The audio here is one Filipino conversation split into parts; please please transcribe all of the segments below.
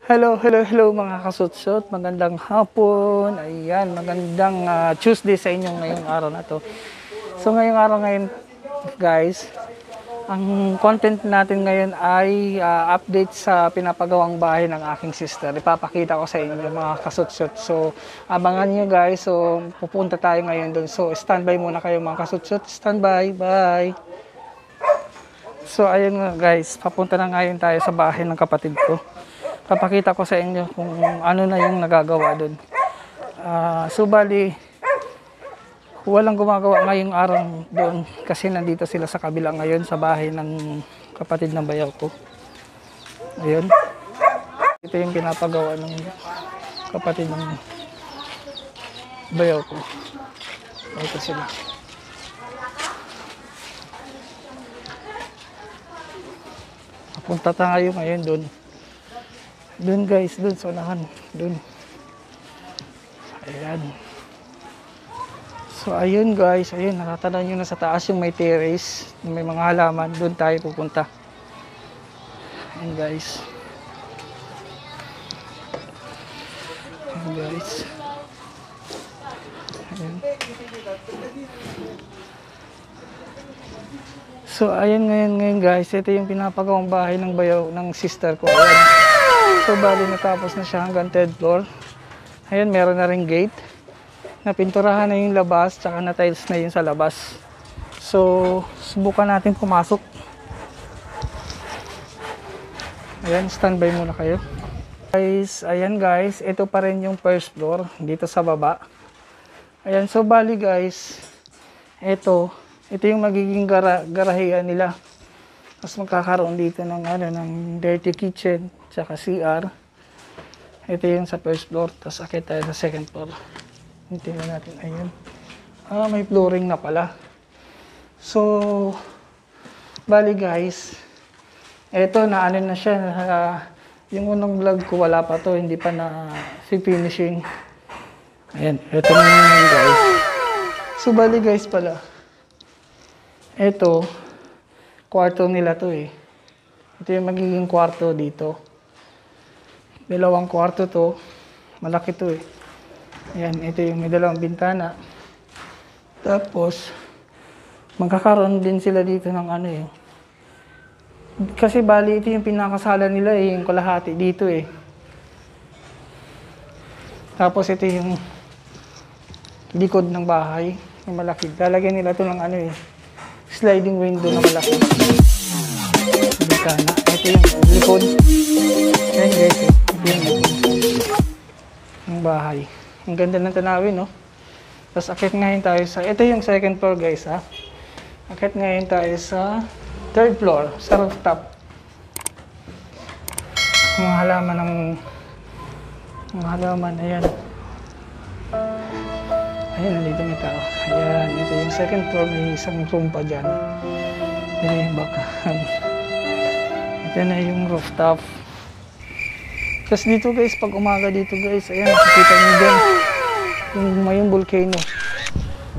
Hello mga kasutsot. Magandang hapon. Ayan, magandang Tuesday sa inyo ngayong araw na to. So ngayong araw ngayon, guys, ang content natin ngayon ay update sa pinapagawang bahay ng aking sister. Ipapakita ko sa inyo mga kasutsot. So abangan nyo guys. So pupunta tayo ngayon doon. So standby muna kayo mga kasutsot. Standby. Bye. So ayun nga guys, papunta na ngayon tayo sa bahay ng kapatid ko. Papakita ko sa inyo kung ano na yung nagagawa doon. So bali, walang gumagawa ngayong araw doon kasi nandito sila sa kabila ngayon sa bahay ng kapatid ng bayaw ko. Ayun. Ito yung pinapagawa ng kapatid ng bayaw ko. Ito sila. Punta tayo ngayon doon. Doon guys, doon sa unahan, doon. Ayan. So ayun guys, ayun, natatanaw nyo na sa taas yung may terrace, may mga halaman, doon tayo pupunta. Ayan guys. Ayan guys. Ayan. So ayun ngayon guys, ito yung pinapagawang bahay ng bayaw ng sister ko. Ayan. So bali natapos na siya hanggang 3rd floor. Ayan, meron na ring gate. Napinturahan na yung labas, tsaka na tiles na yun sa labas. So subukan natin pumasok. Ayan, standby muna kayo. Guys, ayan guys, ito pa rin yung 1st floor dito sa baba. Ayan, so bali guys, ito yung magiging garahean nila. Tapos magkakaroon dito ng ng dirty kitchen tsaka CR. Ito yung sa 1st floor, tapos akit tayo sa 2nd floor. Tingnan natin, ayun. May flooring na pala. So bali guys, ito na na siya. Yung unang vlog ko wala pa to, hindi pa na finishing. Ayan, ito na yun guys. So bali guys pala, ito kwarto nila to eh. Ito yung magiging kwarto dito. Dalawang kwarto to. Malaki to eh. Ayan, ito yung may dalawang bintana. Tapos, magkakaroon din sila dito ng eh. Kasi bali ito yung pinakasala nila eh. Yung kalahati dito eh. Tapos ito yung likod ng bahay. Yung malaki. Lalagyan nila to ng sliding window na malaki. Bintana. Ito yung likod. Ayan guys, ito yung bahay. Ang ganda ng tanawin, no? Tapos akit ngayon tayo sa, ito yung 2nd floor guys, ha? Akit ngayon tayo sa 3rd floor, sa rooftop. Mga halaman, ayan. Ayan, nandito may tao. Ayan, ito yung 2nd floor, may isang room pa dyan. Ito yung bakahan. Ito na yung rooftop. Tapos dito guys, pag umaga dito guys, ayan, nakikita nyo dyan. Yung volcano.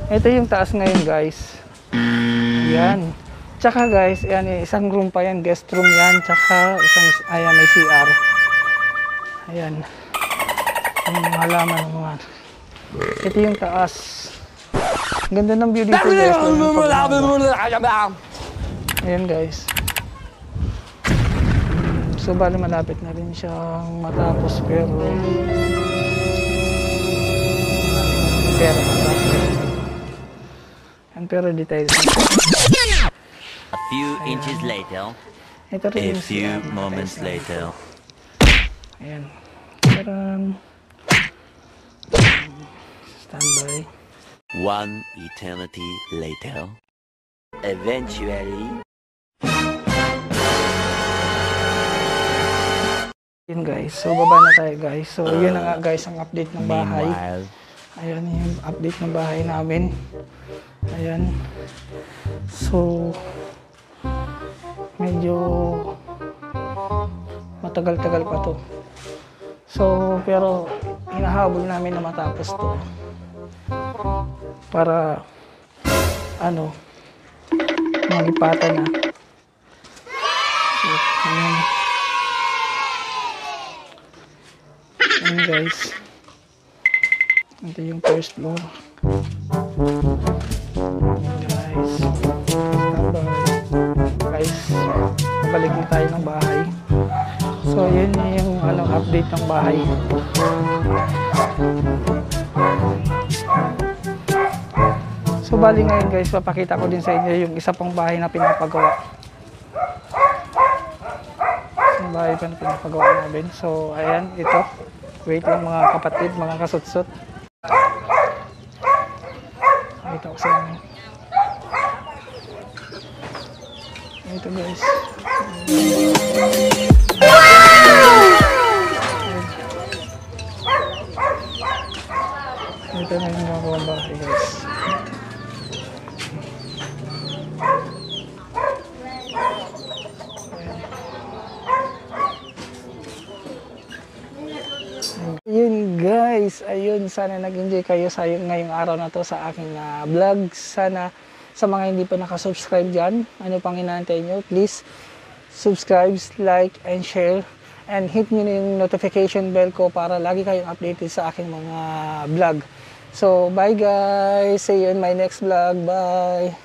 Ito yung taas ngayon guys. Ayan. Tsaka guys, ayan, isang room pa yan, guest room yan. Tsaka ayan, may CR. Ayan. Yung halaman ng mga. Ito yung taas. Ganda ng view dito guys. Ayan guys. So bali malapit na rin siyang matapos pero pero details. A few inches later. Ito rin a few moments later. Ayan. Standby. One eternity later. Eventually. Yun guys, so baba na tayo guys. So yun na nga guys ang update ng bahay. Ayan yung update ng bahay namin. Ayan. So medyo matagal-tagal pa to. So pero hinahabol namin na matapos to. Para magipatan na. So, ayan. Ayan guys. Ito yung first floor. Guys. Standby. Guys, balik na tayo ng bahay. So, yun yung update ng bahay. So, bali ngayon guys, papakita ko din sa inyo yung isa pang bahay na pinapagawa. Yung bahay pa na pinapagawa namin. So, ayan, ito. Wait lang mga kapatid, mga kasutsot. Pakita ko sa inyo. Ito guys. Ito na yung mga bahay guys. Yun guys, ayun, sana nag-enjoy kayo sa ngayong araw na to sa aking vlog. Sana sa mga hindi pa nakasubscribe dyan, ano pang inaantay nyo, please subscribe, like, and share, and hit nyo na yung notification bell ko para lagi kayong updated sa aking mga vlog. So, bye guys, see you in my next vlog, bye!